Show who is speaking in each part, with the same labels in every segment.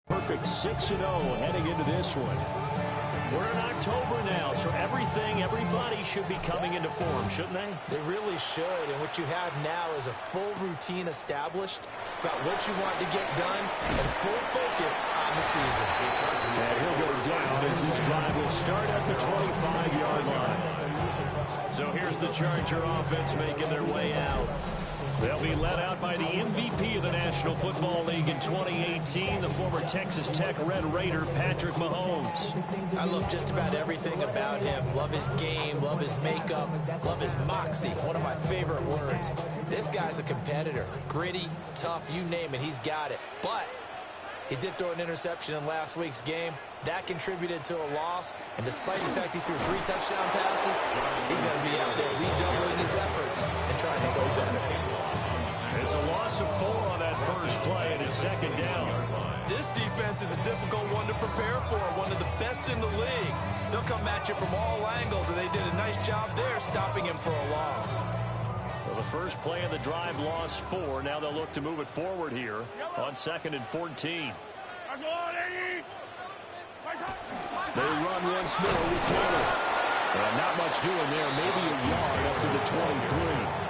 Speaker 1: Perfect 6-0 heading into this one. We're in October now, so everybody should be coming into form, shouldn't they?
Speaker 2: They really should, and what you have now is a full routine established about what you want to get done and full focus on the season.
Speaker 1: And he'll go down as this drive will start at the 25-yard line. So here's the Charger offense making their way out. They'll be led out by the MVP of the National Football League in 2018, the former Texas Tech Red Raider, Patrick Mahomes.
Speaker 2: I love just about everything about him. Love his game, love his makeup, love his moxie, one of my favorite words. This guy's a competitor. Gritty, tough, you name it, he's got it. But he did throw an interception in last week's game. That contributed to a loss, and despite the fact he threw 3 touchdown passes, he's going to be out there redoubling his efforts and trying to go better.
Speaker 1: It's a loss of 4 on that first play, and it's second down.
Speaker 2: This defense is a difficult one to prepare for, one of the best in the league. They'll come at you from all angles, and they did a nice job there stopping him for a loss.
Speaker 1: Well, the first play of the drive lost 4. Now they'll look to move it forward here on 2nd and 14. They run once more with Taylor. And not much doing there, maybe a yard up to the 23.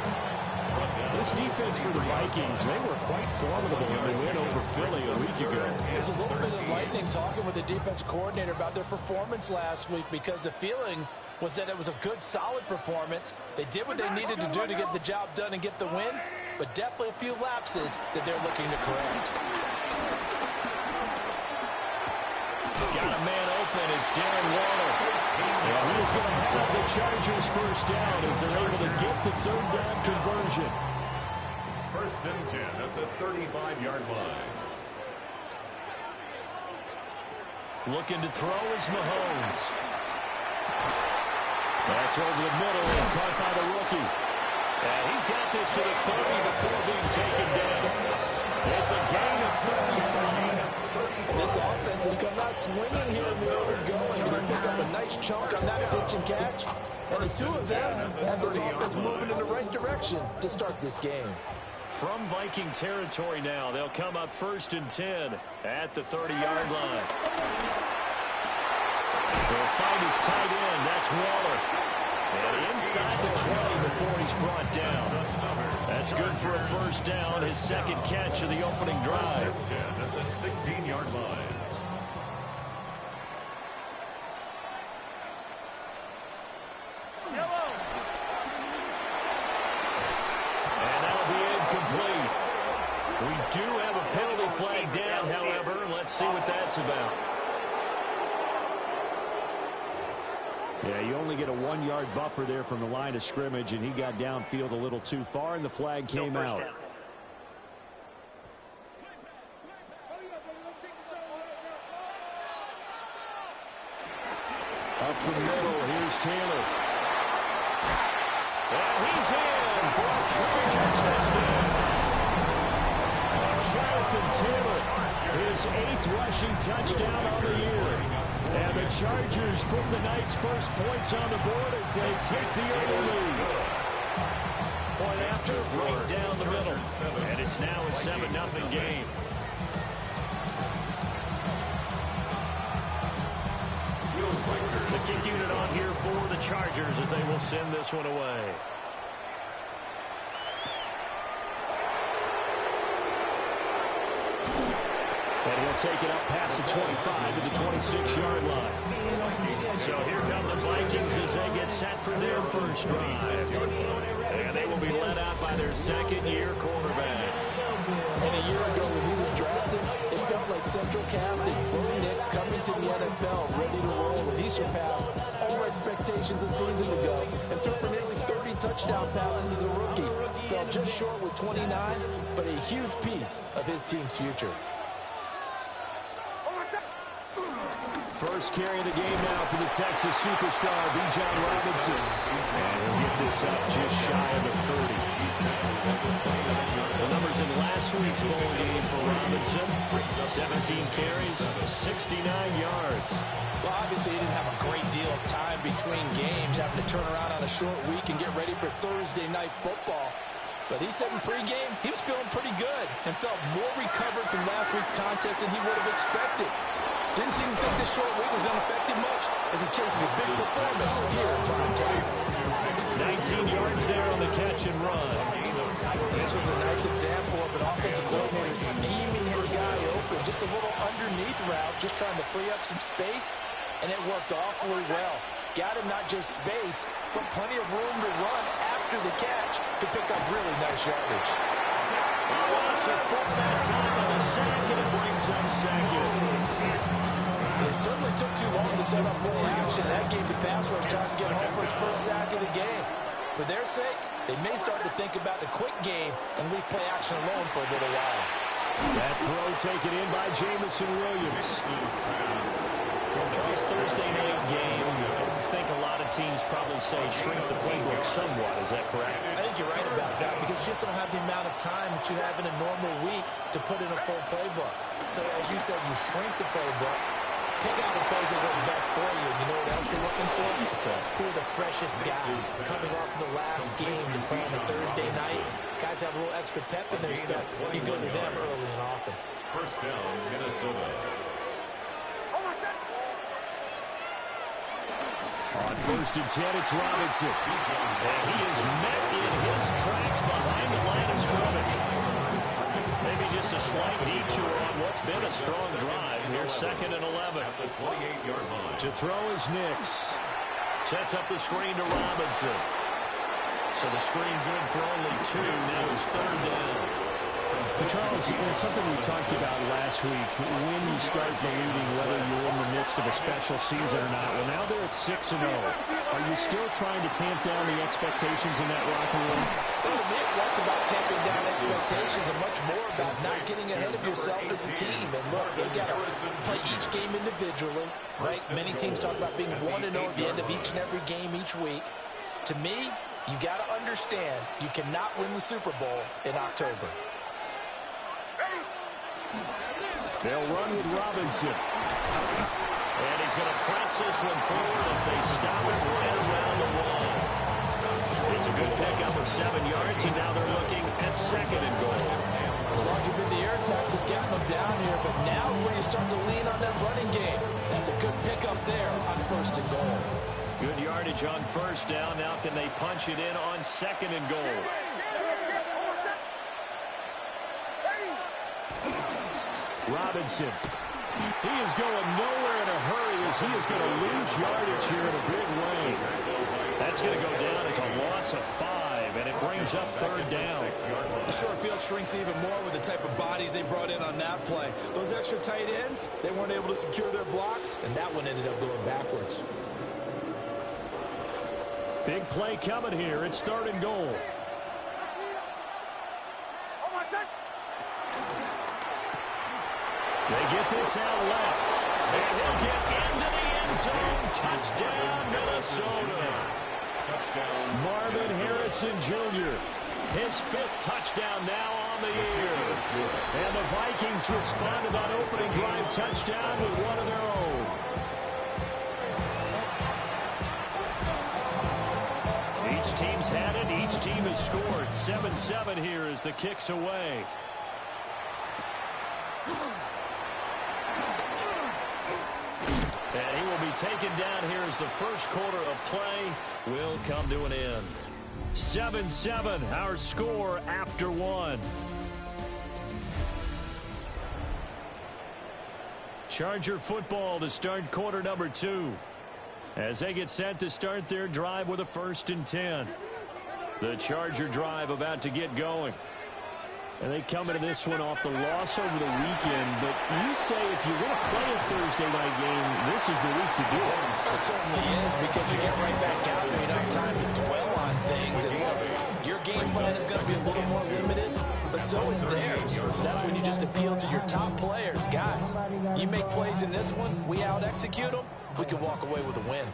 Speaker 1: This defense for the Vikings, they were quite formidable in the win over Philly a week ago.
Speaker 2: There's a little bit of lightning talking with the defense coordinator about their performance last week because the feeling was that it was a good, solid performance. They did what they needed to do to get the job done and get the win, but definitely a few lapses that they're looking to correct.
Speaker 1: Got a man open. It's Darren Waller. And he's going to have the Chargers first down as they're able to get the third down conversion.
Speaker 3: 1st and 10 at the 35-yard line.
Speaker 1: Looking to throw is Mahomes. That's over the middle and caught by the rookie. And he's got this to the 30 before being taken down. It's a gain of 35.
Speaker 2: This offense has come out swinging here in the early going. They pick up a nice chunk on that pitch and catch. And the two of them have this offense moving in the right direction to start this game.
Speaker 1: From Viking territory now, they'll come up 1st and 10 at the 30-yard line. They'll find his tight end. That's Waller. And inside the 20 before he's brought down. That's good for a first down, his second catch of the opening drive.
Speaker 3: 10 at the 16-yard line.
Speaker 1: And that'll be incomplete. We do have a penalty flag down, however. Let's see what that's about. Yeah, you only get a 1-yard buffer there from the line of scrimmage, and he got downfield a little too far, and the flag came out. Up the middle, here's Taylor. And he's in for a Charger touchdown. Jonathan Taylor, his 8th rushing touchdown on the year. And the Chargers put the Knights' first points on the board as they take the early lead. Point after, right down the middle. And it's now a 7-0 game. The kick unit on here for the Chargers as they will send this one away. And he'll take it up past the 25 to the 26-yard line. So here come the Vikings as they get set for their first drive. And they will be led out by their second-year quarterback.
Speaker 2: And a year ago when he was drafted, it felt like Central Cast and Bo Nix coming to the NFL ready to roll. And he surpassed all expectations a season ago and threw for nearly 30 touchdown passes as a rookie. Fell just short with 29, but a huge piece of his team's future.
Speaker 1: First carry of the game now for the Texas superstar, Bijan Robinson. And he'll get this up just shy of the 30. The numbers in last week's bowl game for Robinson. 17 carries, 69 yards.
Speaker 2: Well, obviously he didn't have a great deal of time between games, having to turn around on a short week and get ready for Thursday night football. But he said in pregame he was feeling pretty good and felt more recovered from last week's contest than he would have expected. Didn't seem to think this short week was going to affect him much as he chases a big performance here in prime time.
Speaker 1: 19 yards there on the catch and run.
Speaker 2: This was a nice example of an offensive coordinator scheming his guy open. Just a little underneath route, just trying to free up some space, and it worked awfully well. Got him not just space, but plenty of room to run after the catch to pick up really nice yardage.
Speaker 1: Loss of foot that time on the sack, and it brings up second.
Speaker 2: It certainly took too long to set up play action. That gave the pass rush time to get home for his first sack of the game. For their sake, they may start to think about the quick game and leave play action alone for a little while.
Speaker 1: That throw taken in by Jamison Williams. Charles, Thursday night game. I think a lot of teams probably say shrink the playbook somewhat. Is that correct?
Speaker 2: I think you're right about that because you just don't have the amount of time that you have in a normal week to put in a full playbook. So as you said, you shrink the playbook. Pick out the plays that work best for you. You know what else you're looking for? Who are the freshest guys coming off the last game to play on a Thursday night? Guys have a little extra pep in their step. You go to them early and often.
Speaker 3: First down, Minnesota.
Speaker 1: On first and 10, it's Robinson. And he is met in his tracks behind the line of scrimmage. Maybe just a slight detour on what's been a strong drive. Here's second and 11.
Speaker 3: At the 28-yard line.
Speaker 1: To throw is Nix. Sets up the screen to Robinson. So the screen good for only 2. Now it's third down.
Speaker 4: Charles, something we talked about last week, when you start believing whether you're in the midst of a special season or not. Well, now they're at 6-0. Are you still trying to tamp down the expectations in that locker room?
Speaker 2: Well, to me, it's less about tamping down expectations and much more about not getting ahead of yourself as a team. And look, they got to play each game individually, right? Many teams talk about being 1-0 at the end of each and every game each week. To me, you got to understand you cannot win the Super Bowl in October.
Speaker 1: They'll run with Robinson. And he's going to press this one forward as they stop it right around the wall. It's a good pickup of 7 yards, and now they're looking at second and goal.
Speaker 2: As long as you've been the air attack, just getting them down here, but now is where you start to lean on that running game. That's a good pickup there on first and goal.
Speaker 1: Good yardage on first down. Now can they punch it in on second and goal? Robinson. He is going nowhere in a hurry as he is going to lose yardage here in a big way. That's going to go down as a loss of 5, and it brings up third down.
Speaker 2: The short field shrinks even more with the type of bodies they brought in on that play. Those extra tight ends, they weren't able to secure their blocks, and that one ended up going backwards.
Speaker 1: Big play coming here. It's third and goal. They get this out left. And he'll get into the end zone. Touchdown, Minnesota.
Speaker 3: Touchdown.
Speaker 1: Marvin Harrison Jr. His 5th touchdown now on the year. And the Vikings respond to that opening drive touchdown with one of their own. Each team's had it. Each team has scored. 7-7 here as the kick's away. And he will be taken down here as the first quarter of play will come to an end. 7-7, our score after 1. Charger football to start quarter number 2. As they get set to start their drive with a first and 10. The Charger drive about to get going. And they come into this one off the loss over the weekend. But you say if you want to play a Thursday night game, this is the week to do it.
Speaker 2: It certainly is, because you get right back out there. You don't have time to dwell on things. And look, your game plan is going to be a little more limited, but so is theirs. So that's when you just appeal to your top players. Guys, you make plays in this one, we out-execute them, we can walk away with a win.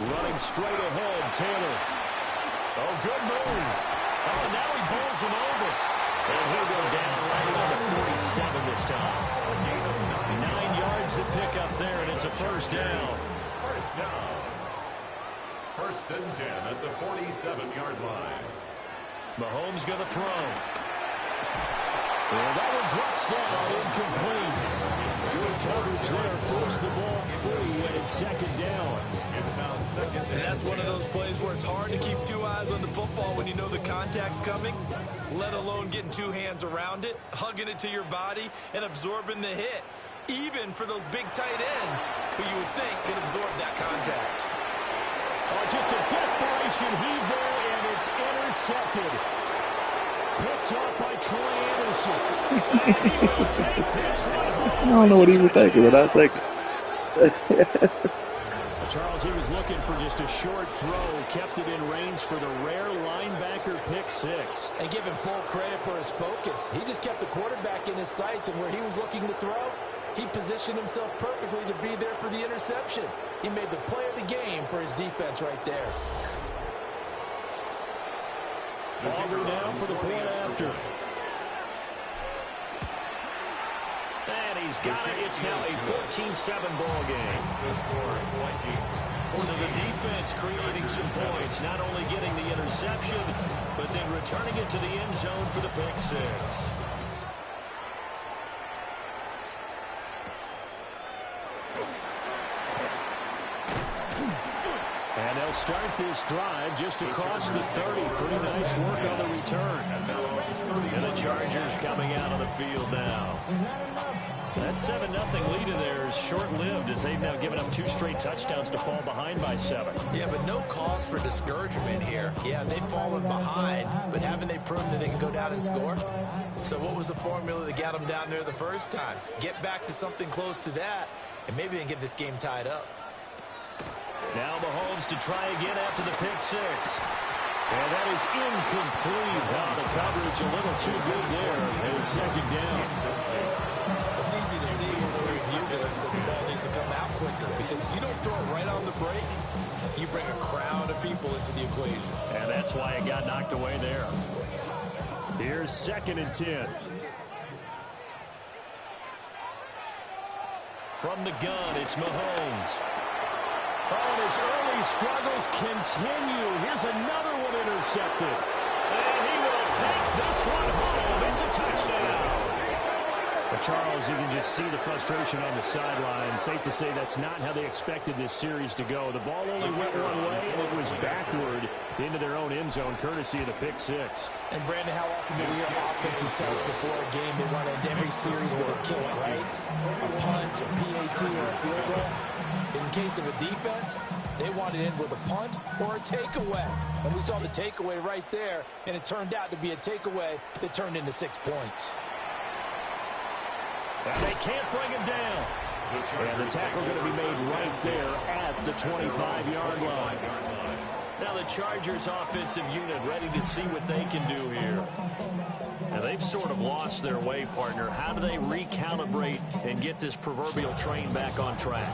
Speaker 1: Running straight ahead, Taylor. Oh, good move. Oh, now he bowls him over. And he'll go down right around the 47 this time. 9 yards to pick up there, and it's a first down.
Speaker 3: First down. first and 10 at the 47-yard line.
Speaker 1: Mahomes going to throw. Well, that one drops down, incomplete. Good coverage there, forced the ball free, and it's second down.
Speaker 3: It's now second.
Speaker 2: And that's one of those plays where it's hard to keep two eyes on the football when you know the contact's coming, let alone getting two hands around it, hugging it to your body, and absorbing the hit, even for those big tight ends who you would think can absorb that contact.
Speaker 1: Oh, just a desperation heave there, and it's intercepted. Picked off by Troy Anderson. And he will take this one home.
Speaker 5: I don't know what he was thinking, but I'll take it.
Speaker 4: Charles, he was looking for just a short throw, kept it in range for the rare linebacker pick six.
Speaker 2: And give him full credit for his focus. He just kept the quarterback in his sights, and where he was looking to throw, he positioned himself perfectly to be there for the interception. He made the play of the game for his defense right there.
Speaker 1: Aubrey now for the point after. And he's got it. It's now a 14-7 ball game. So the defense creating some points, not only getting the interception, but then returning it to the end zone for the pick six.
Speaker 4: And they'll start this drive just across the 30. Pretty nice work on the return.
Speaker 1: And the Chargers coming out on the field now. That 7-0 lead of theirs short-lived as they've now given up 2 straight touchdowns to fall behind by 7.
Speaker 2: Yeah, but no cause for discouragement here. Yeah, they've fallen behind, but haven't they proven that they can go down and score? So what was the formula that got them down there the first time? Get back to something close to that, and maybe they can get this game tied up.
Speaker 1: Now Mahomes to try again after the pick six.
Speaker 4: And that is incomplete. Wow, the coverage a little too good there. And it's second down.
Speaker 2: It's easy to see when we review this that the ball needs to come out quicker, because if you don't throw it right on the break, you bring a crowd of people into the equation.
Speaker 4: And that's why it got knocked away there. Here's second and 10.
Speaker 1: From the gun, it's Mahomes.
Speaker 4: Oh, and his early struggles continue. Here's another one intercepted.
Speaker 1: And he will take this one home. It's a touchdown.
Speaker 4: But Charles, you can just see the frustration on the sideline. Safe to say that's not how they expected this series to go. The ball only went one way, and it was backward into their own end zone, courtesy of the pick six.
Speaker 2: And, Brandon, how often do we hear offenses tell us before a game they want to end every series with a kick, right? A punt, a PAT, or a field goal. In case of a defense, they want it in with a punt or a takeaway. And we saw the takeaway right there, and it turned out to be a takeaway that turned into 6 points.
Speaker 1: And they can't bring him down.
Speaker 4: And the tackle going to be made right there at the 25-yard line.
Speaker 1: Now the Chargers offensive unit ready to see what they can do here. Now they've sort of lost their way, partner. How do they recalibrate and get this proverbial train back on track?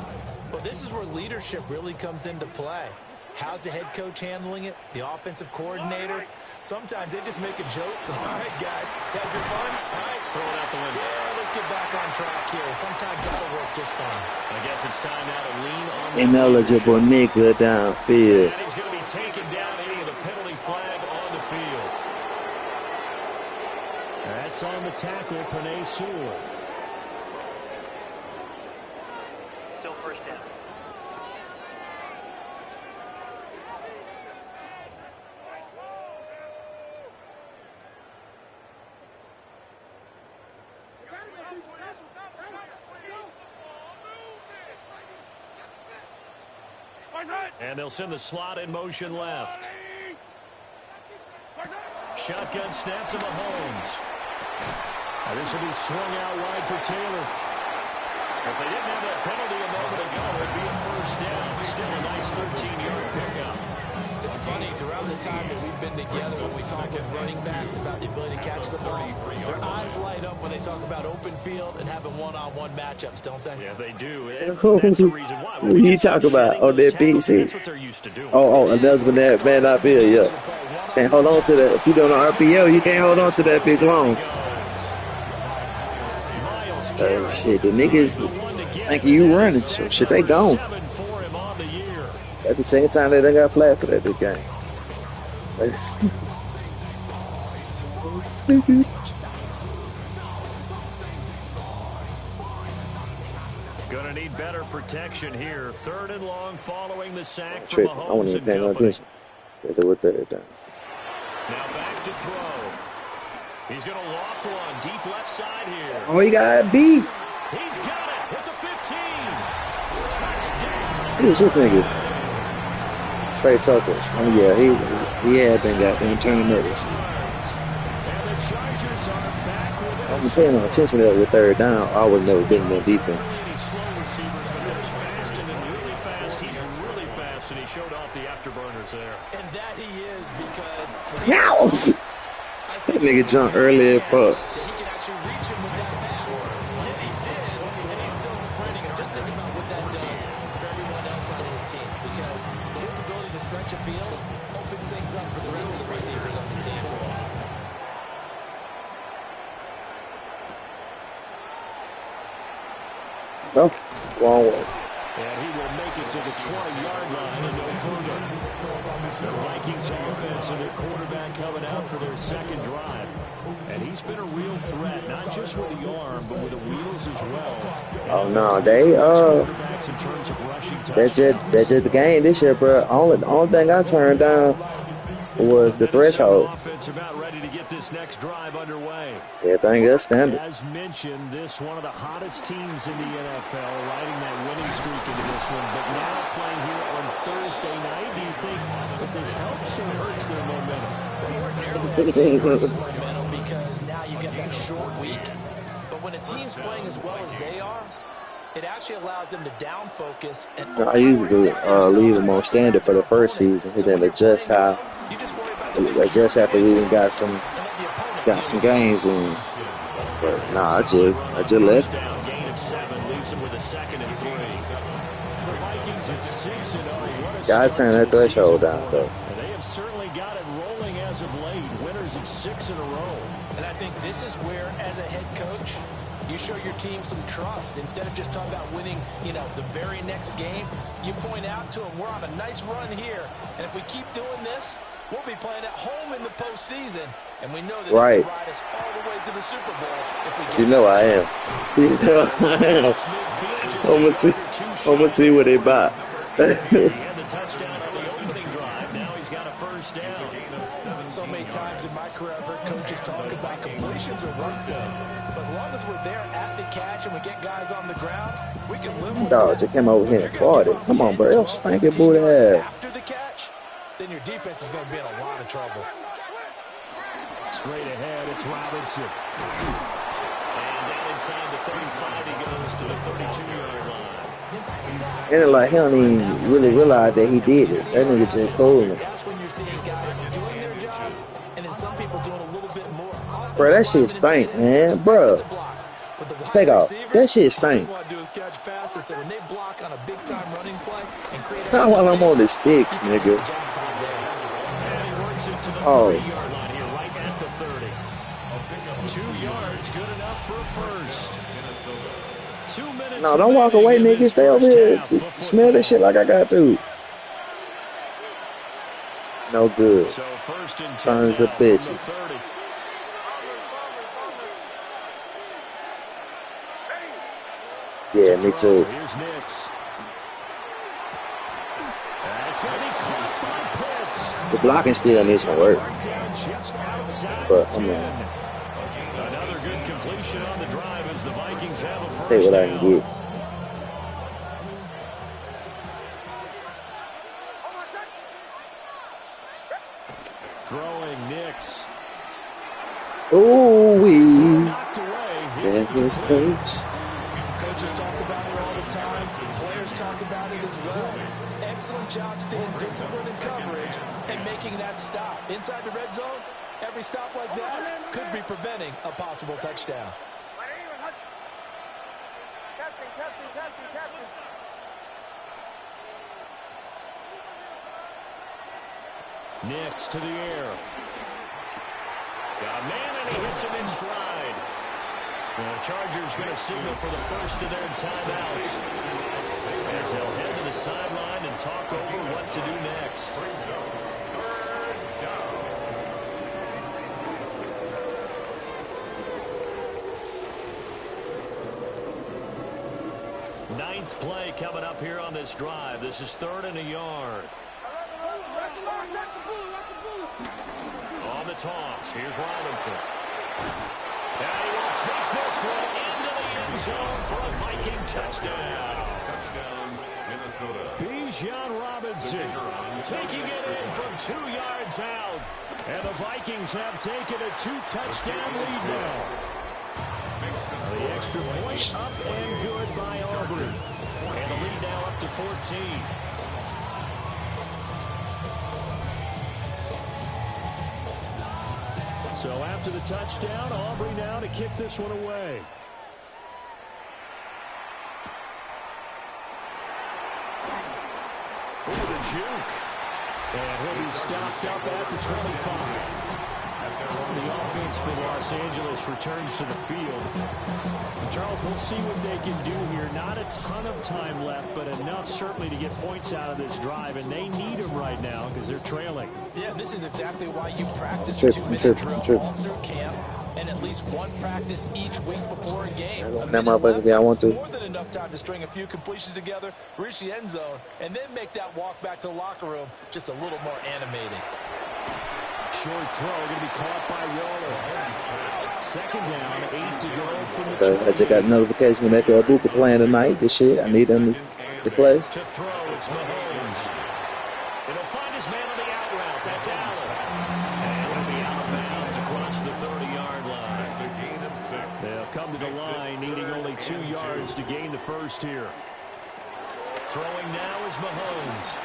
Speaker 2: Well, this is where leadership really comes into play. How's the head coach handling it? The offensive coordinator? Sometimes they just make a joke. All right, guys, had your fun? All right,
Speaker 1: throw it out the window.
Speaker 2: Yeah, let's get back on track here. And sometimes that'll work just fine.
Speaker 1: I guess it's time now to lean on the
Speaker 5: Ineligible nigga downfield.
Speaker 1: And he's going to be taken down, hitting the penalty flag on the field.
Speaker 4: That's on the tackle, Penei Sewell.
Speaker 6: Still first down.
Speaker 1: And they'll send the slot in motion left. Shotgun snap to Mahomes.
Speaker 4: This will be swung out wide for Taylor.
Speaker 1: If they didn't have that penalty a moment ago, it'd be a first down. Still a nice 13-yard pickup.
Speaker 2: It's funny, throughout the time that we've been together, when we talk with running backs about the ability to catch the ball, their eyes light up when they talk about open field and having one-on-one matchups, don't they?
Speaker 1: Yeah, they do. That's the reason why.
Speaker 5: Who you talk about on that PC?
Speaker 1: That's what they're used to doing.
Speaker 5: Oh, another one that man I feel, yeah. Can't hold on to that. If you don't know RPO, you can't hold on to that piece long. Shit, the niggas think you running, so shit, they gone. That the second time that they got flat for that big game.
Speaker 1: Gonna need better protection here. 3rd and long following the sack from
Speaker 5: Tripping. I wasn't
Speaker 1: Mahomes
Speaker 5: even
Speaker 1: and
Speaker 5: paying no
Speaker 1: company.
Speaker 5: attention. They were third down.
Speaker 1: Now back to throw. He's going to loft one deep left side here.
Speaker 5: Oh, he got beat.
Speaker 1: He's got it at the 15. Touchdown.
Speaker 5: Who's this nigga? Trey Tucker. Oh, yeah, he had been goddamn turning notice.
Speaker 1: And the Chargers are back with
Speaker 5: I'm paying no attention to it with third down. I would never been in their defense.
Speaker 1: These slow receivers, but there's fast and then really fast. He's really fast, and he showed off the afterburners there.
Speaker 2: And that he is because
Speaker 5: Yow! That nigga jumped early as fuck.
Speaker 2: that he can actually reach him with that pass. Yet he did, and he's still sprinting. And just think about what that does for everyone else on his team, because his ability to stretch a field opens things up for the rest of the receivers on the team.
Speaker 5: No, wrong way.
Speaker 4: And he will make it to the 20-yard line and no further. The Vikings offensive at quarterback coming out for their second drive. And he's been a real threat, not just with the arm, but with the wheels as well.
Speaker 5: Oh no, that's just the game this year, bro. The only thing I turned down was the threshold.
Speaker 1: Offense about ready to get this next drive underway.
Speaker 5: Everything else standard.
Speaker 4: As mentioned, this one of the hottest teams in the NFL, riding that winning streak into this one. But now playing here on Thursday night, do you think that this helps or hurts their momentum?
Speaker 2: Momentum, because now you get that short week. But when a team's playing as well as they are, it actually allows them to down focus. And
Speaker 5: I usually leave them on standard for the first season and then adjust after we even got some games in. But nah, I just left.
Speaker 1: Gain of 7 leaves him with a 2nd and 3. The Vikings at 6-0.
Speaker 5: Gotta turn that threshold down though.
Speaker 4: They have certainly got it rolling as of late. Winners of 6 in a row.
Speaker 2: And I think this is where, as a head coach, you show your team some trust. Instead of just talking about winning, the very next game, you point out to them, we're on a nice run here. And if we keep doing this, we'll be playing at home in the postseason. And we know that
Speaker 5: right.
Speaker 2: they can ride us all the way to the Super Bowl if we get
Speaker 5: You know I am. You know I am. I'm gonna see what they buy.
Speaker 1: He had the touchdown on the opening drive. Now he's got a first down.
Speaker 2: So many times in my career, I've heard coaches talk about completions are one thing. But as long as we're there at the catch and we get guys on the ground, we can live with
Speaker 5: Dog
Speaker 2: that.
Speaker 5: just came over here and fought it. Come on, bro. That stinking booty ass.
Speaker 2: After the catch, then your defense is going to be in a lot of trouble.
Speaker 4: Straight ahead, it's Robinson.
Speaker 1: And down inside the 35, he goes to the 32-yard line.
Speaker 5: And it like he don't even really realize that he did it. That nigga just cold.
Speaker 2: That's when you're seeing guys doing their job, and then some people doing a little bit more.
Speaker 5: Bro, that shit stink, man. Bro, take off. That shit stink.
Speaker 2: What they want to do is catch passes, so when they block on a big-time running play and create
Speaker 5: Not while I'm on the sticks, nigga.
Speaker 1: And he works it to the
Speaker 5: Oh.
Speaker 1: 30-yard line here, right at the 30. 2 yards, good enough for a first. 2 minutes.
Speaker 5: No, don't walk away,
Speaker 1: remaining in
Speaker 5: nigga.
Speaker 1: this
Speaker 5: Stay over
Speaker 1: first
Speaker 5: here.
Speaker 1: half of
Speaker 5: Smell this shit like I got to. No good.
Speaker 1: So first and 10
Speaker 5: Sons of
Speaker 1: now from the
Speaker 5: bitches.
Speaker 1: 30.
Speaker 5: Yeah, me too.
Speaker 4: Here's Nix. That's going to be caught by Pitts.
Speaker 5: The blocking still needs some work.
Speaker 4: Marked down just outside
Speaker 5: But,
Speaker 4: the
Speaker 5: I mean,
Speaker 4: 10.
Speaker 1: Another good completion on the drive as the Vikings have a first
Speaker 5: take what I
Speaker 1: down.
Speaker 5: can get.
Speaker 4: Throwing Nix.
Speaker 5: Ooh, wee.
Speaker 4: Knocked away. Here's
Speaker 5: That was coach.
Speaker 2: Coaches talk about it all the time. Players talk about it as well. Excellent job staying disciplined in coverage and making that stop. Inside the red zone, every stop like that could be preventing a possible touchdown.
Speaker 4: Nix to the air.
Speaker 1: Got a man, and he hits him in stride. And the Chargers going to signal for the first of their timeouts. as they'll head to the sideline and talk over what to do next. Ninth play coming up here on this drive. This is 3rd and a yard. On the toss, here's Robinson. And he will take this one into the end zone for a Viking touchdown.
Speaker 3: Touchdown, Minnesota.
Speaker 1: Bijan Robinson taking it in from 2 yards out. And the Vikings have taken a 2-touchdown lead now. The extra point up and good by Aubrey. And the lead now up to 14. So after the touchdown, Aubrey now to kick this one away. Ooh, the juke. And he'll be stopped up at the 25. The offense for Los Angeles returns to the field. And Charles, we'll see what they can do here. Not a ton of time left, but enough certainly to get points out of this drive. And they need them right now because they're trailing.
Speaker 2: Yeah, this is exactly why you practice 2-minute drill all through camp and at least one practice each week before a game.
Speaker 5: I want to.
Speaker 2: More than enough time to string a few completions together, reach the end zone, and then make that walk back to the locker room just a little more animated.
Speaker 1: Short throw going to be caught by Waller. 2nd down, 8 to go from the 20.
Speaker 5: I just got a notification that Booker playing tonight. This shit, I need them to play.
Speaker 1: To throw, it's Mahomes. And he'll find his man on the out route. That's Allen. And he'll be out of bounds across the 30-yard line.
Speaker 3: That's a gain of 6.
Speaker 1: They'll come to the line, needing only 2 yards to gain the first here. Throwing now is Mahomes.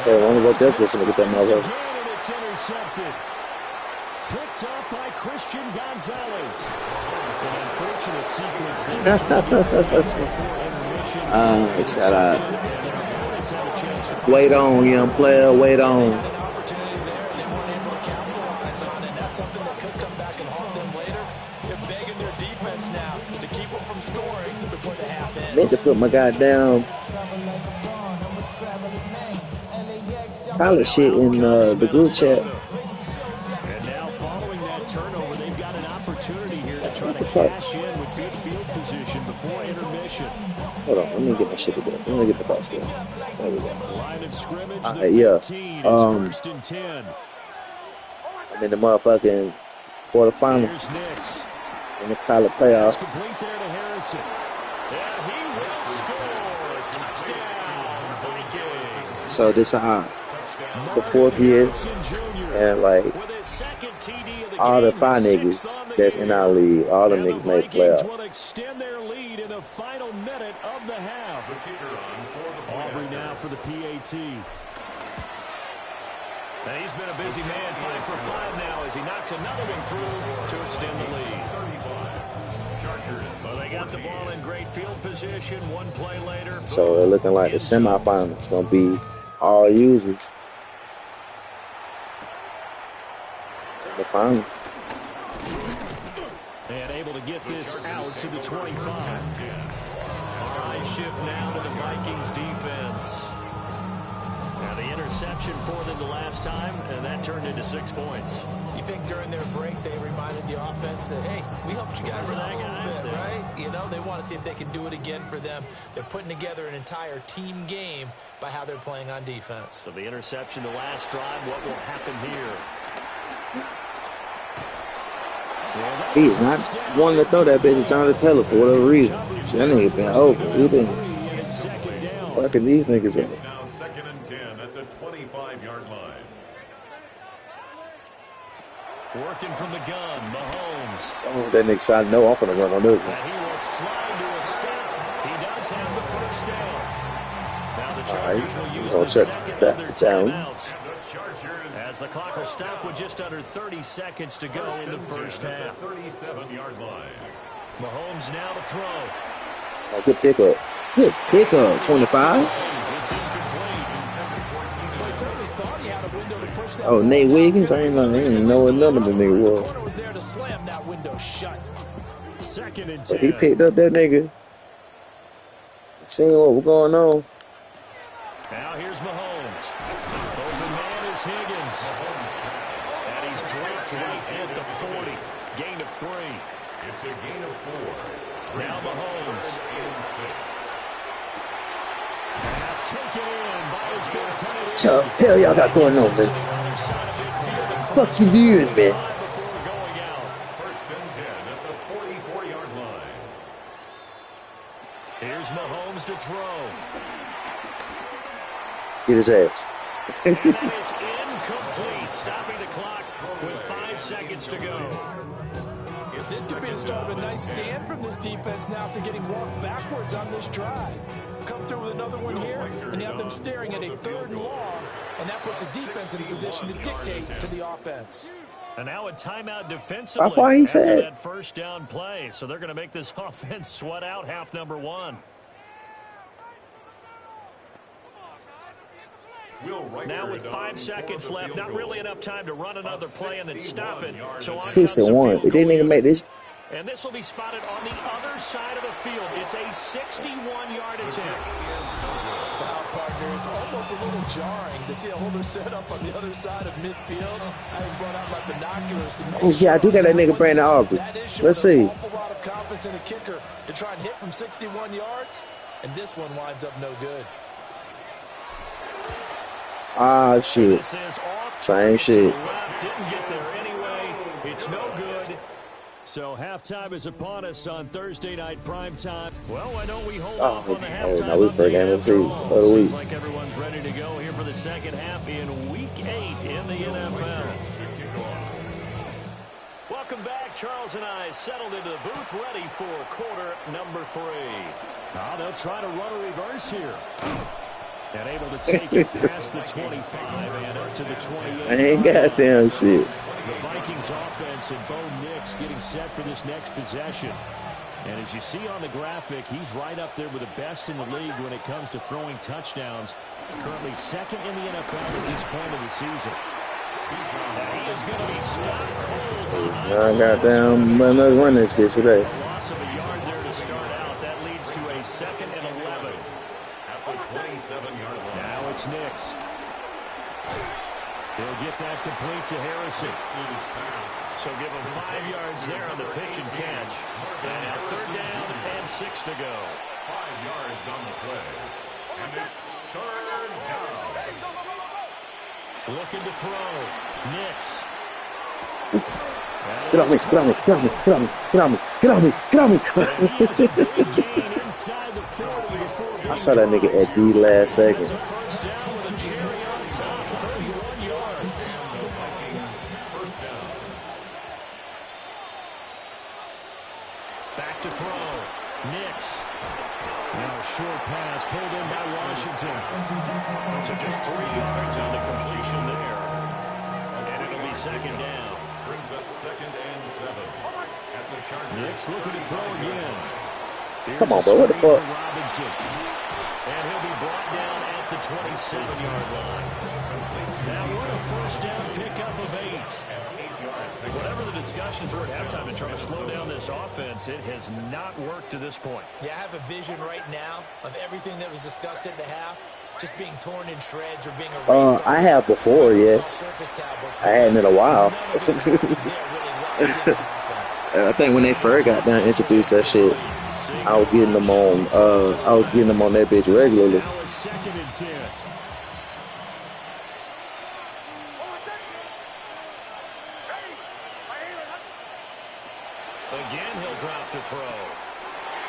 Speaker 5: Hey, I wonder what they're going to get that mother.
Speaker 1: And it's intercepted. Picked up by Christian Gonzalez. An unfortunate sequence.
Speaker 5: Shout out. Wait on, young player. Wait on.
Speaker 2: And that's something that could come back and haunt them later. They're begging their defense now to keep them from scoring before the half ends.
Speaker 5: Need to put my goddamn college shit in the group chat.
Speaker 1: And now following that turnover, they've got an opportunity here to try to cash in with good field position before intermission.
Speaker 5: Hold on, let me get my shit together. Let me get the basket. There we go.
Speaker 1: Line of scrimmage,
Speaker 5: Yeah.
Speaker 1: 15, it's 1st and 10.
Speaker 5: I'm in the motherfucking quarterfinal
Speaker 1: Here's Nix.
Speaker 5: in the college playoffs.
Speaker 1: Complete there to Harrison. And he will score. Touchdown, Vikings.
Speaker 5: So this it's the 4th year, and like all the 5 niggas that's in our league, all the niggas made the playoffs.
Speaker 1: Will extend their lead in the final minute of the half. Aubrey now for the PAT. And he's been a busy man, 5 for 5 now as he knocks another one through to extend the lead. Well, they got the ball in great field position. 1 play later.
Speaker 5: So they're looking like the semifinals. It's gonna be all users. The finals.
Speaker 1: And able to get this out to the 25. Eyes shift now to the Vikings defense. Now the interception for them the last time, and that turned into 6 points.
Speaker 2: You think during their break they reminded the offense that, hey, we helped you guys out a little bit, right? You know, they want to see if they can do it again for them. They're putting together an entire team game by how they're playing on defense.
Speaker 1: So the interception the last drive, what will happen here?
Speaker 5: He is not wanting to throw that bitch to Jonathan Taylor for whatever reason. That nigga been over. He been fucking these niggas up.
Speaker 3: It's now 2nd and 10 at the 25-yard line.
Speaker 1: Working from the gun, Mahomes.
Speaker 5: Oh, that nigga side no off on the run on this one.
Speaker 1: And he will slide to a step. He does have the first down. Now the Chargers will use the second of their timeouts. As the clock will stop with just under 30 seconds to go in the first half.
Speaker 3: 37-yard line.
Speaker 1: Mahomes now to throw.
Speaker 5: Oh, good pickup. Good pickup. 25.
Speaker 1: It's incomplete.
Speaker 2: But he certainly thought he had a window to push that.
Speaker 5: Oh, Nate Wiggins. I ain't know what none of the nigga
Speaker 2: The
Speaker 5: was.
Speaker 2: corner was there to slam that window shut.
Speaker 1: 2nd and 10.
Speaker 5: So he picked up that nigga. Seeing what was going on.
Speaker 1: Now here's Mahomes. Open man is Higgins. And he's dropped right at the 40. Gain of 3.
Speaker 3: It's a gain of 4.
Speaker 1: Now Mahomes. Pass taken in by his big tight end.
Speaker 5: So, hell y'all got going on, man? Fuck you doing, man?
Speaker 3: First and 10 at the 44-yard line.
Speaker 1: Here's Mahomes to throw.
Speaker 5: Get his ass.
Speaker 1: And that is incomplete. Stopping the clock with 5 seconds to go.
Speaker 2: This could be the start of a nice stand from this defense now after getting walked backwards on this drive. Come through with another one here, and you have them staring at a 3rd and long, and that puts the defense in a position to dictate to the offense.
Speaker 1: And now a timeout defensively
Speaker 5: How far he
Speaker 1: after
Speaker 5: said?
Speaker 1: that first down play. So they're going to make this offense sweat out half number 1. Now with 5 seconds left, not really enough time to run another play and then stop it. So on
Speaker 5: 61. They didn't even make this.
Speaker 1: And this will be spotted on the other side of the field. It's a 61-yard attempt.
Speaker 2: Wow, partner, it's almost a little jarring to see a holder set up on the other side of midfield. I haven't brought out my binoculars to make
Speaker 5: Oh, yeah, I do got that nigga Brandon Aubrey. Let's see.
Speaker 2: An awful lot of confidence in a kicker to try and hit from 61 yards, and this one winds up no good.
Speaker 5: Ah, shit.
Speaker 1: This is off.
Speaker 5: Same shit.
Speaker 1: Didn't get there anyway. It's no good. So halftime is upon us on Thursday night primetime. Well, why don't we hold off on the halftime?
Speaker 5: No, we for game of the week.
Speaker 1: Seems like everyone's ready to go here for the second half in Week 8 in the NFL. Welcome back. Charles and I settled into the booth ready for quarter number 3. Now they'll try to run a reverse here. And able to take it past the 25 and up to the 28.
Speaker 5: I ain't goddamn shit.
Speaker 1: The Vikings offense and Bo Nix getting set for this next possession. And as you see on the graphic, he's right up there with the best in the league when it comes to throwing touchdowns. Currently 2nd in the NFL at this point of the season. And he is going to be stopped cold.
Speaker 5: I goddamn let's run this bitch today.
Speaker 1: A loss of a yard there to start out. That leads to a 2nd and 11.
Speaker 3: At the 27-yard line.
Speaker 1: Now it's Nix. He'll get that complete to Harrison. So give him 5 yards there on the pitch and catch. And now 3rd down and 6 to go.
Speaker 3: 5 yards on the play. And it's 3rd down.
Speaker 1: Looking to throw. Nix.
Speaker 5: Get on me, get on me, get on me, get on me, get on me, get on me, get on me. I saw that nigga at the last second.
Speaker 1: First down with a cherry on top. 31 yards.
Speaker 3: First down.
Speaker 1: Back to throw. Nix. Now a short pass pulled in by Washington. So just 3 yards on the completion there. And it'll be 2nd down.
Speaker 3: Brings up 2nd and 7. At the Chargers.
Speaker 1: Nix looking to throw again. Here's
Speaker 5: Come on,
Speaker 1: a
Speaker 5: bro, what the
Speaker 1: screen
Speaker 5: fuck?
Speaker 1: for Robinson. And he'll be brought down at the 27-yard line. Now what a first down pickup of 8. Whatever the discussions were at halftime to try to slow down this offense, it has not worked to this point.
Speaker 2: Yeah, I have a vision right now of everything that was discussed at the half just being torn in shreds or being erased.
Speaker 5: I have before, yes. I hadn't in a while. I think when they first got down introduced that shit, I was getting them on that bitch regularly.
Speaker 1: Now it's 2nd and 10. Again, he'll drop to throw.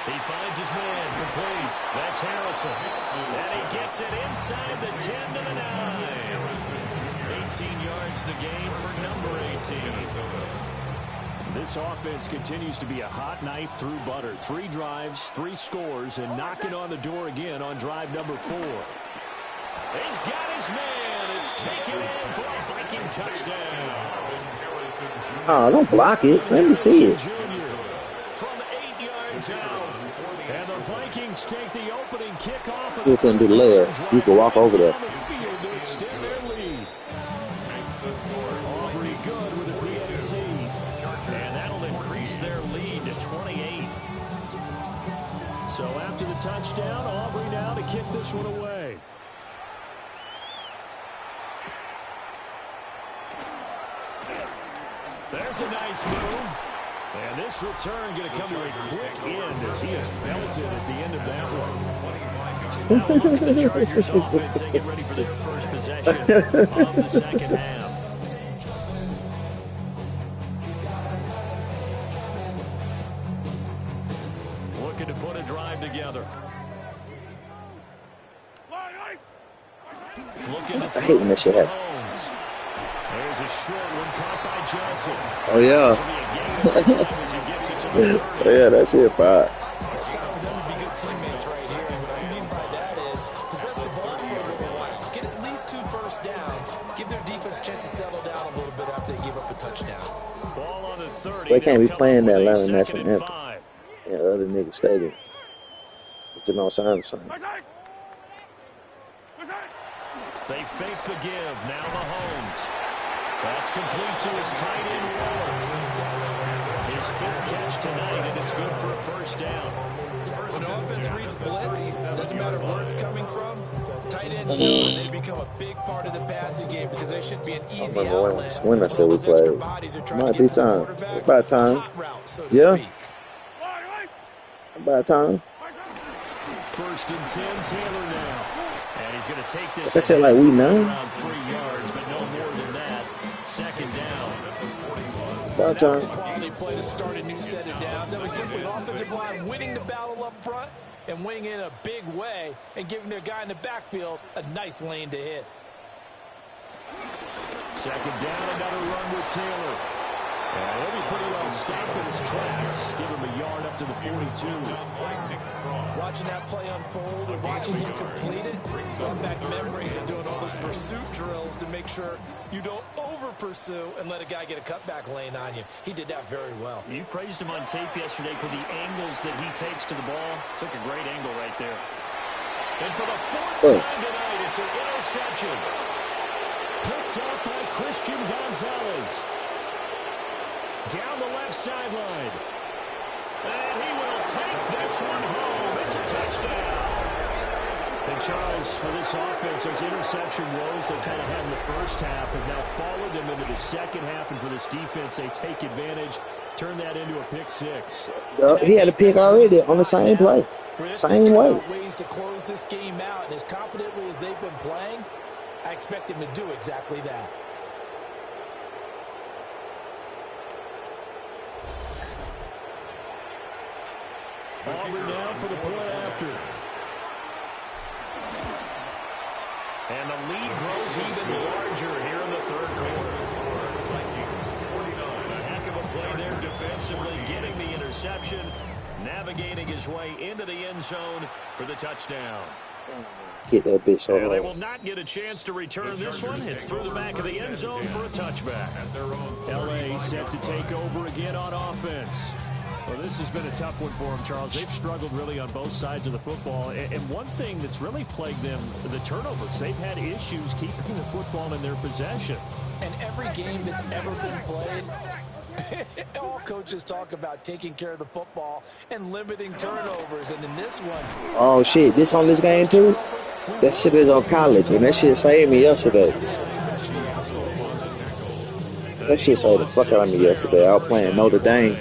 Speaker 1: He finds his man complete. That's Harrison. And he gets it inside the 10 to the 9. 18 yards the gain for number 18. This offense continues to be a hot knife through butter. 3 drives, 3 scores, and knocking on the door again on drive number 4. He's got his man. It's taken in for a Viking touchdown.
Speaker 5: Oh, don't block it. Let me see it.
Speaker 1: From 8 yards out. And the Vikings take the opening kickoff.
Speaker 5: You can do the layup. You can walk over there.
Speaker 1: Aubrey good with a PAT. And that'll increase their lead to 28.
Speaker 4: So after the touchdown, Aubrey now to kick this one away. There's a nice move. And this return going to come to a quick end as he is belted at the end of that one. Now look at the Chargers offense. They get ready for the first possession of the second half. Looking to put a drive together. Looking to
Speaker 5: I hate when that shit happens.
Speaker 4: There's a short one caught by Johnson.
Speaker 5: Oh, yeah. Oh, yeah, that shit fire.
Speaker 2: It's time for them to be good teammates right here. And what I mean by that is possess the ball for a little while. Get at least 2 first downs. Give their defense a chance to settle down a little bit after they give up a touchdown.
Speaker 1: Ball on the 30.
Speaker 5: They can't be playing that Atlanta National Anthem in other niggas' stadium. It's no sign of something.
Speaker 1: They fake the give. Now Mahomes. That's complete to his tight end Waller. His 5th catch tonight, and it's good for a first down.
Speaker 2: When the offense reads blitz, doesn't matter where it's coming from, tight ends they become a big part of the passing game because they should be an easy outlet.
Speaker 5: When I said we played, might be time. About time. Yeah. About time.
Speaker 4: First and 10, Taylor now. And he's going to take this.
Speaker 5: I said, like, we know.
Speaker 4: Around 3 yards, but no more than that. Second down.
Speaker 5: About time.
Speaker 2: Quality play to start a new set of downs. That was simply the offensive line winning the battle up front and winning in a big way and giving their guy in the backfield a nice lane to hit.
Speaker 4: Second down, another run with Taylor. And he'll be pretty well stopped in his tracks. Give him a yard up to the 42.
Speaker 2: Watching that play unfold and watching him complete it, brought back memories of doing all those pursuit drills to make sure you don't over-pursue and let a guy get a cutback lane on you. He did that very well.
Speaker 4: You praised him on tape yesterday for the angles that he takes to the ball. Took a great angle right there.
Speaker 1: And for the 4th time tonight, it's an interception.
Speaker 4: Picked up by Christian Gonzalez. Down the left sideline.
Speaker 1: And he will take this one home. It's a touchdown.
Speaker 4: And Charles, for this offense, those interception woes they've kind of had in the first half have now followed them into the second half. And for this defense, they take advantage, turn that into a pick 6.
Speaker 5: He had a pick already on the same play. Same way.
Speaker 2: Ways to close this game out, and as confidently as they've been playing, I expect them to do exactly that.
Speaker 4: Aubrey now for the point after.
Speaker 1: And the lead grows even larger here in the 3rd quarter. A heck of a play there defensively, getting the interception, navigating his way into the end zone for the touchdown.
Speaker 5: Get that bitch so
Speaker 1: And they
Speaker 5: hard.
Speaker 1: will not get a chance to return this one. It's through the back of the end zone for a touchback.
Speaker 4: L.A. set to take over again on offense. Well, this has been a tough one for them, Charles. They've struggled really on both sides of the football. And one thing that's really plagued them, the turnovers. They've had issues keeping the football in their possession.
Speaker 2: And every game that's ever been played, all coaches talk about taking care of the football and limiting turnovers. And in this one...
Speaker 5: Oh, shit. This on this game, too? That shit is on college, and that shit saved me yesterday. That shit saved the fuck out of me yesterday. I was playing Notre Dame.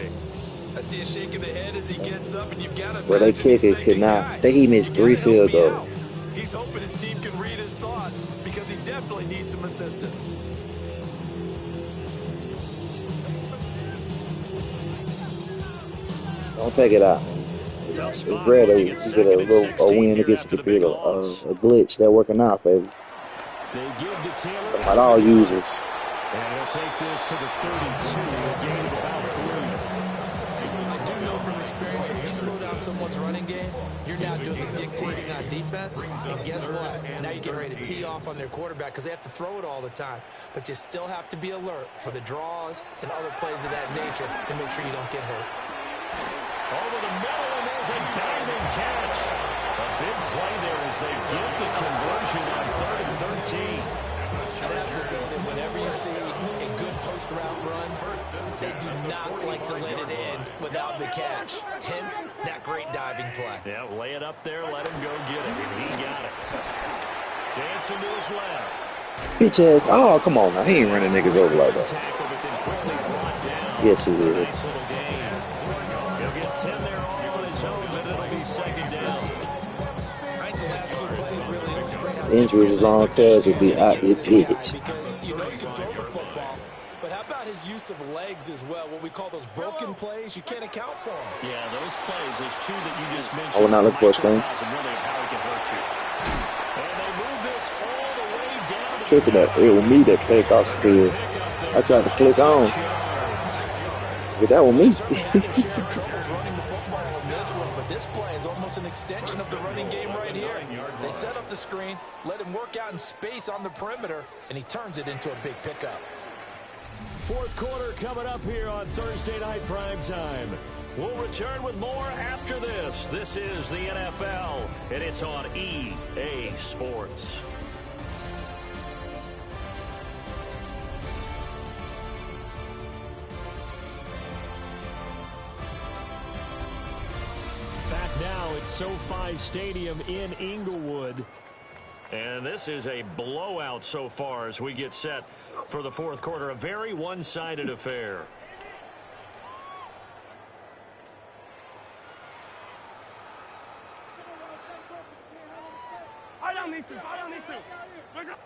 Speaker 2: I see a shake of the head as he gets up, and you've got to...
Speaker 5: Well, they kick it could not. I think he missed 3 field goals.
Speaker 2: He's hoping his team can read his thoughts because he definitely needs some assistance.
Speaker 5: Don't take it out. It's rare that you get a win against the computer, a glitch. They're working out, baby.
Speaker 4: They give to Taylor.
Speaker 5: Not all users.
Speaker 4: And he'll take this to the 32, a gain of about 3.
Speaker 2: I do know from experience, when you slow down someone's running game, you're now doing the dictating on defense. And guess what? Now you get ready to tee off on their quarterback because they have to throw it all the time. But you still have to be alert for the draws and other plays of that nature to make sure you don't get hurt.
Speaker 1: Over the middle, and there's a diving catch. A big play there as they get the conversion on 3rd and 13.
Speaker 2: I'd have to say that whenever you see a good post route run, they do not like to let it end without the catch. Hence, that great diving play.
Speaker 1: Yeah, lay it up there, let him go get it, and he got it. Dancing to his left.
Speaker 5: Bitch ass. Oh, come on now. He ain't running niggas over like that. Yes, he is.
Speaker 1: Nice little gain. He'll get 10 there all on his own, but it'll be second down.
Speaker 2: I think the last two plays really illustrate how
Speaker 5: Injuries as long as would be out his digits.
Speaker 2: because you know you can throw the football, but how about his use of legs as well? What we call those broken plays, you can't account for them.
Speaker 1: Yeah, those plays, those two that you just mentioned.
Speaker 5: I would not look for a screen.
Speaker 1: Really how he can hurt you. And they move this all the way down to
Speaker 5: Tripping that. It was me that played off the field. I tried to click on. But that was me.
Speaker 2: Running the football in this one, but this play is almost an extension of the running game right here. They set up the screen, let him work out in space on the perimeter, and he turns it into a big pickup.
Speaker 1: fourth quarter coming up here on Thursday Night Primetime. We'll return with more after this. This is the NFL, and it's on EA Sports. Back now at SoFi Stadium in Inglewood. And this is a blowout so far as we get set for the fourth quarter. A very one-sided affair.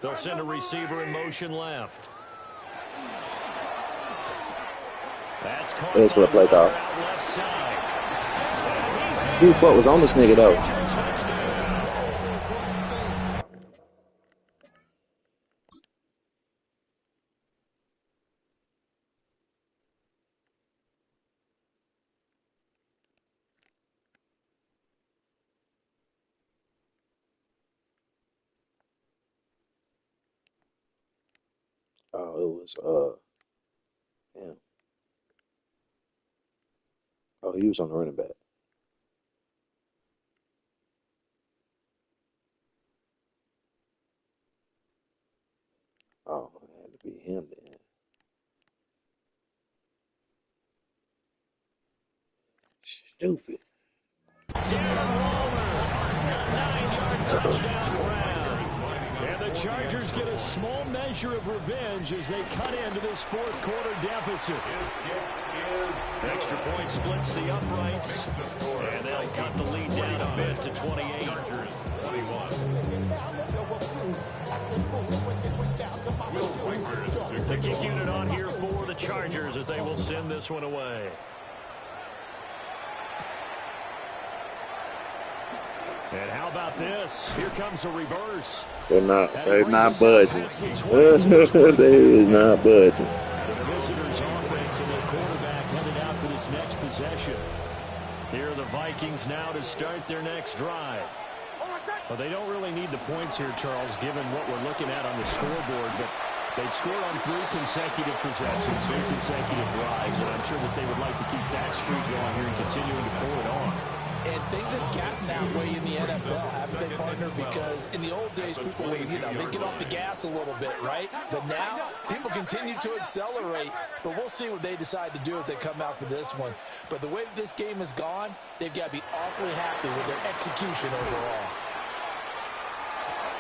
Speaker 1: They'll send a receiver in motion left. That's caught.
Speaker 5: That's what I played off. Who the fuck was on this nigga though? Oh, it was damn. Oh, he was on the running back. Oh, it had to be him then. Stupid.
Speaker 1: And the Chargers get a small measure of revenge as they cut into this fourth quarter deficit. Extra point splits the uprights, and they'll cut the lead down a bit to 28. The kick unit on here for the Chargers as they will send this one away. And how about this? Here comes a reverse.
Speaker 5: They're not budging. They is not budging.
Speaker 1: The visitors' offense and their quarterback headed out for this next possession. Here are the Vikings now to start their next drive. Well, they don't really need the points here, Charles, given what we're looking at on the scoreboard. But they've scored on 3 consecutive possessions, 3 consecutive drives, and I'm sure that they would like to keep that streak going here and continuing to pull it on.
Speaker 2: And things have gotten that way in the NFL, haven't they, partner? Because in the old days, people would, they get off the gas a little bit, right? But now, people continue to accelerate. But we'll see what they decide to do as they come out for this one. But the way that this game has gone, they've got to be awfully happy with their execution overall.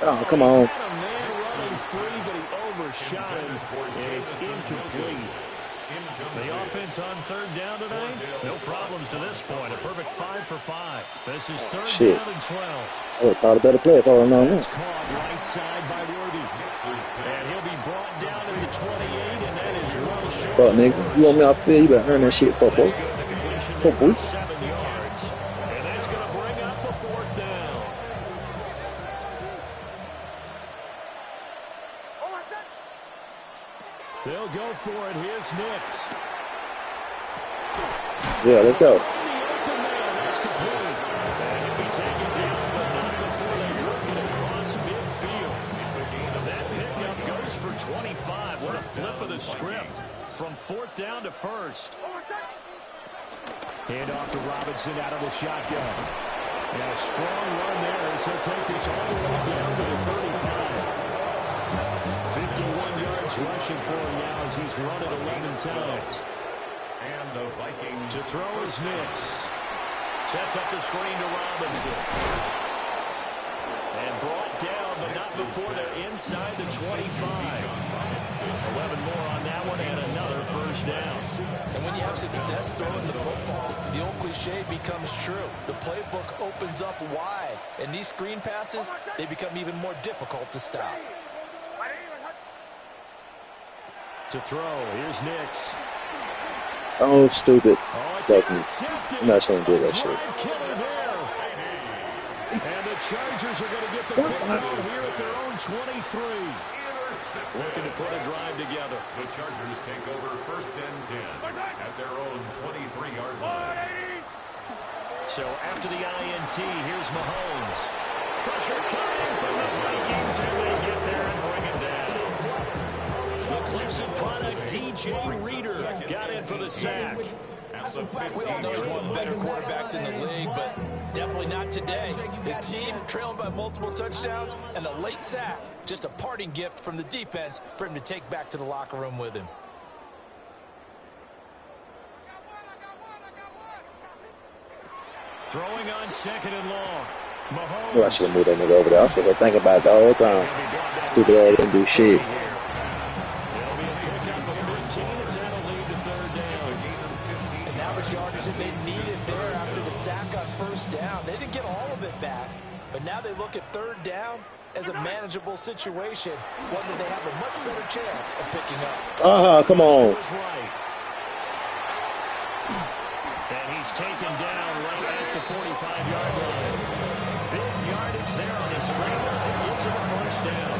Speaker 5: Oh, come on.
Speaker 1: A man running free, but he overshot him, and it's incomplete. The offense on third down tonight, no problems to this point. A perfect 5 for 5. This is third down and 12.
Speaker 5: I would have thought a better play if I would have known
Speaker 1: It's
Speaker 5: that.
Speaker 1: caught right side by Worthy. And he'll be brought down at the 28, and that is well short.
Speaker 5: Fuck, nigga. You want me off the field? You better earn that shit, fuck, boy. Fuck, boy.
Speaker 1: 7 yards. And that's going to bring up a fourth down. They'll go for it. Here's Nix.
Speaker 5: Yeah, let's go.
Speaker 1: That's complete. And he'll be taken down, but not before they work it across midfield. That pickup goes for 25. What a flip of the script from fourth down to first. Hand off to Robinson out of the shotgun. And a strong run there as he'll take this all the way down to the 35.
Speaker 4: rushing for him now as he's run it 11 times.
Speaker 3: And the Vikings.
Speaker 4: To throw is Nix.
Speaker 1: Sets up the screen to Robinson. And brought down, but not before they're inside the 25. 11 more on that one and another first down.
Speaker 2: And when you have success throwing the football, the old cliche becomes true. The playbook opens up wide, and these screen passes, they become even more difficult to stop.
Speaker 4: To throw, here's Nix.
Speaker 5: Oh, stupid.
Speaker 4: That's
Speaker 5: I'm not going to do that shit.
Speaker 4: And the Chargers are going to get the football here at their own 23.
Speaker 1: Looking to put a drive together.
Speaker 3: The Chargers take over 1st and 10 at their own 23-yard line.
Speaker 1: So after the INT, here's Mahomes. Pressure coming from the Vikings as they get there and bring it down. The Clemson product, DJ Reader, got in for the sack.
Speaker 2: We all know he's one of the better quarterbacks in the league, but definitely not today. His team trailing by multiple touchdowns, and a late sack, just a parting gift from the defense for him to take back to the locker room with him.
Speaker 1: Throwing on 2nd and long. Mahomes.
Speaker 5: Oh, I should have moved that nigga over there. I was sitting there thinking about it the whole time. Stupid ass didn't do shit.
Speaker 1: It'll be a pickup of 15 as that'll lead to 3rd down.
Speaker 2: And that was yardage that they needed there after the sack on 1st down. They didn't get all of it back, but now they look at 3rd down as a manageable situation, one that they have a much better chance of picking up.
Speaker 5: Come on.
Speaker 1: And he's taken down right at the 45-yard line. Big yardage there on his screen. It gets him a 1st down.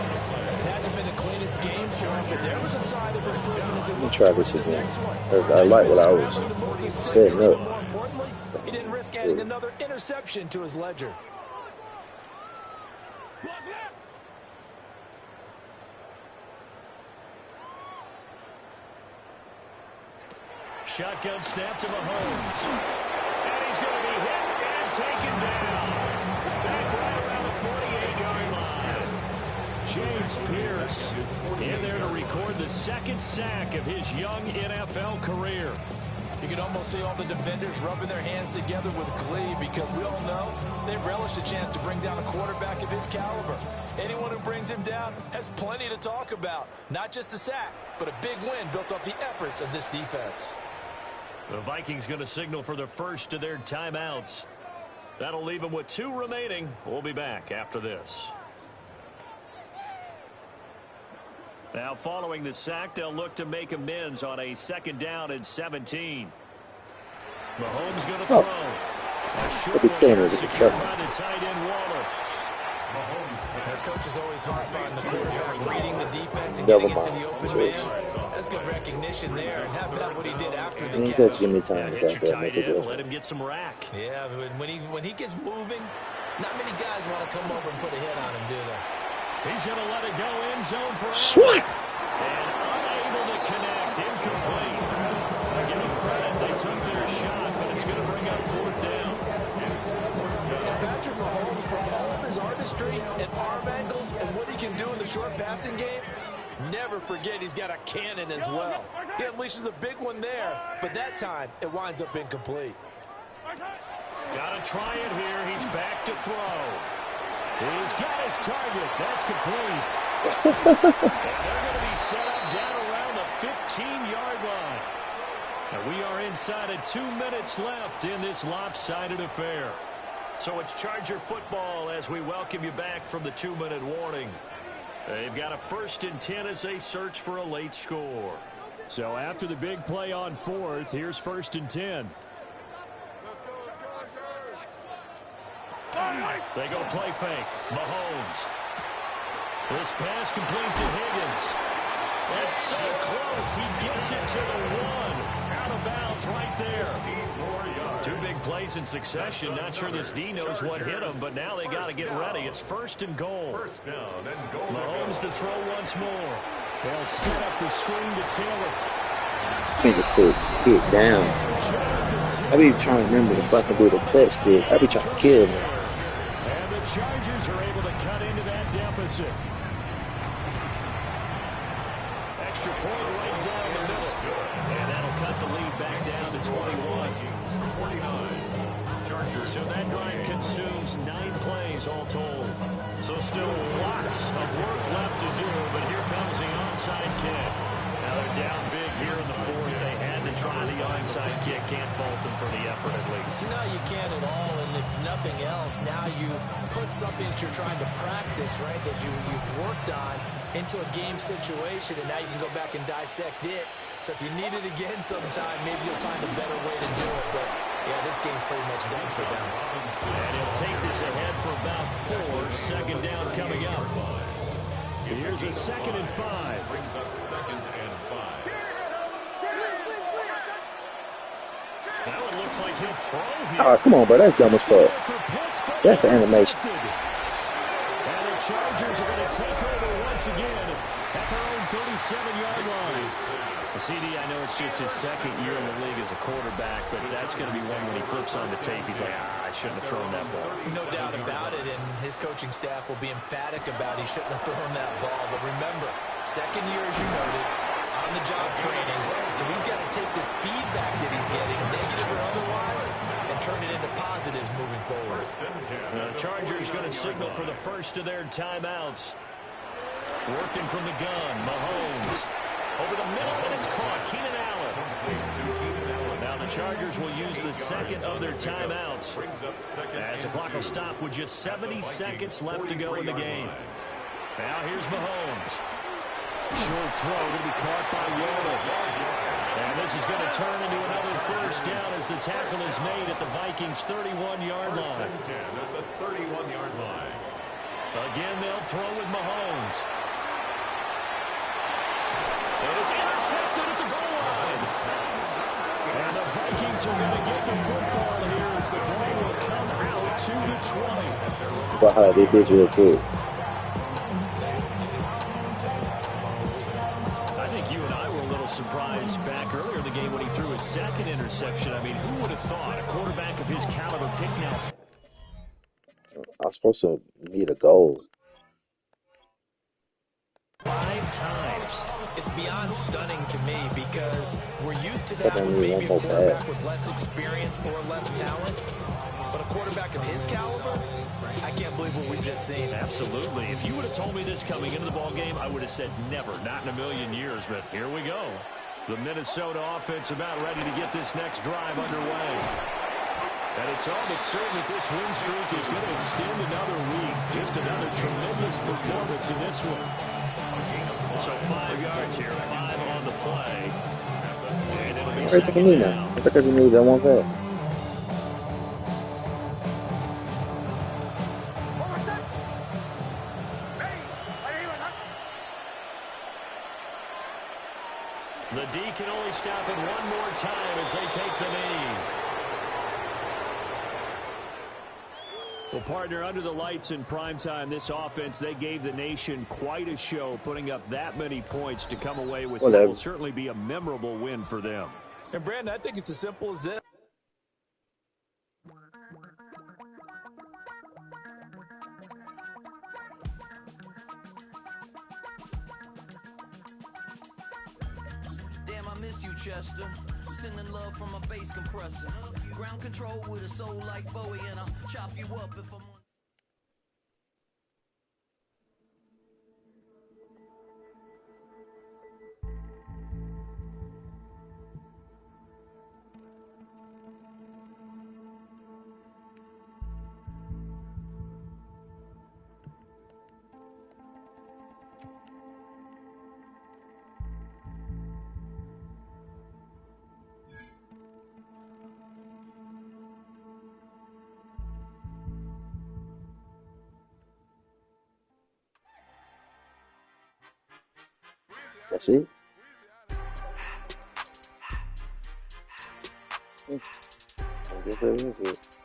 Speaker 2: It hasn't been the cleanest game for him, but there was a sign of improvement as it
Speaker 5: Let me try this again. I like what I was setting up.
Speaker 2: More importantly, he didn't risk adding another interception to his ledger.
Speaker 1: Shotgun snap to Mahomes. And he's going to be hit and taken down. Back right around the 48-yard line. James Pierce in there to record the 2nd sack of his young NFL career.
Speaker 2: You can almost see all the defenders rubbing their hands together with glee because we all know they relish the chance to bring down a quarterback of his caliber. Anyone who brings him down has plenty to talk about. Not just a sack, but a big win built off the efforts of this defense.
Speaker 1: The Vikings going to signal for the first of their timeouts. That'll leave them with 2 remaining. We'll be back after this. Now following the sack, they'll look to make amends on a 2nd down and 17. Mahomes going to throw. A short one secured by the tight end Waller.
Speaker 2: Their coach is always hard on the quarterback, reading the defense and getting into the open man. That's good recognition there, and how about what he did after the catch?
Speaker 5: Give me time
Speaker 1: Get your tight end, let him get some rack.
Speaker 2: Yeah, when he gets moving, not many guys want to come over and put a hit on him, do they?
Speaker 1: He's going to let it go end zone for
Speaker 5: Sweet.
Speaker 1: And unable to connect, incomplete. Give them credit, they took their shot, but it's going to bring up 4th down.
Speaker 2: Patrick Mahomes, for all of his artistry and arm angles and what he can do in the short passing game, never forget he's got a cannon as well. He unleashes a big one there, but that time it winds up incomplete.
Speaker 1: Got to try it here. He's back to throw. He's got his target. That's complete. And they're going to be set up down around the 15-yard line. And we are inside of 2 minutes left in this lopsided affair. So it's Charger football as we welcome you back from the 2-minute warning. They've got a 1st and 10 as they search for a late score.
Speaker 4: So after the big play on 4th, here's 1st and 10.
Speaker 1: They go play fake. Mahomes. This pass complete to Higgins. It's so close. He gets it to the 1. Out of bounds right there. 2 big plays in succession. Not sure this D knows what hit him, but now they got to get ready. It's 1st and goal. Mahomes to throw once more.
Speaker 4: They'll set up the screen to Taylor.
Speaker 5: Finger put hit down. I be trying to remember to fucking do the pet stick. I be trying to kill me.
Speaker 4: And the Chargers are able to cut into that deficit.
Speaker 1: So that drive consumes 9 plays all told. So still lots of work left to do, but here comes the onside kick. Now they're down big here in the fourth. They had to try the onside kick. Can't fault them for the effort at least.
Speaker 2: No, you can't at all, and if nothing else, now you've put something that you're trying to practice, right, that you've worked on into a game situation, and now you can go back and dissect it. So if you need it again sometime, maybe you'll find a better way to do it. But, yeah, this game's pretty much done for them.
Speaker 1: And he'll take this ahead for about 4. Second down coming up. Here's a 2nd and 5.
Speaker 3: Brings up 2nd and 5.
Speaker 1: Now it looks like he'll throw here.
Speaker 5: Oh, come on, bro. That's dumb as fuck. That's the animation.
Speaker 1: And the Chargers are going to take over once again at their own 37-yard line. CD, I know it's just his 2nd year in the league as a quarterback, but that's going to be one when he flips on the tape. He's like, I shouldn't have thrown that ball.
Speaker 2: No doubt about it, and his coaching staff will be emphatic about he shouldn't have thrown that ball. But remember, 2nd year, as you noted, on-the-job training. So he's got to take this feedback that he's getting, negative or otherwise, and turn it into positives moving forward.
Speaker 1: The Chargers going to signal for the first of their timeouts. Working from the gun, Mahomes. Over the middle, and it's caught. Keenan Allen. Now the Chargers will use the 2nd of their timeouts, as the clock will stop with just 70 seconds left to go in the game. Now here's Mahomes. Short throw going to be caught by Waddle. And this is going to turn into another first down as the tackle is made at the Vikings' 31-yard line.
Speaker 3: At the 31-yard line.
Speaker 1: Again, they'll throw with Mahomes. And it's intercepted at the goal line. And the Vikings are going to get the football here as the ball will come out 2-20.
Speaker 5: Wow, they did real quick.
Speaker 1: I think you and I were a little surprised back earlier in the game when he threw his 2nd interception. I mean, who would have thought a quarterback of his caliber pick now?
Speaker 5: I was supposed to need a goal.
Speaker 1: 5 times.
Speaker 2: It's beyond stunning to me because we're used to that with maybe a quarterback with less experience or less talent. But a quarterback of his caliber, I can't believe what we've just seen.
Speaker 1: Absolutely. If you would have told me this coming into the ball game, I would have said never, not in a million years. But here we go. The Minnesota offense about ready to get this next drive underway. And it's all but certain that this win streak is going to extend another week. Just another tremendous performance in this one. So 5 yards here, 5 on the play. And it'll be
Speaker 5: They're taking me now. They're taking me that one pass.
Speaker 1: The D can only stop it one more time as they take the knee. Well, partner, under the lights in primetime, this offense, they gave the nation quite a show, putting up that many points to come away with what will certainly be a memorable win for them.
Speaker 2: And, Brandon, I think it's as simple as this.
Speaker 7: Damn, I miss you, Chester. Sending love from a bass compressor. Ground control with a soul like Bowie, and I'll chop you up if I'm on.
Speaker 5: That's it. I guess that is it.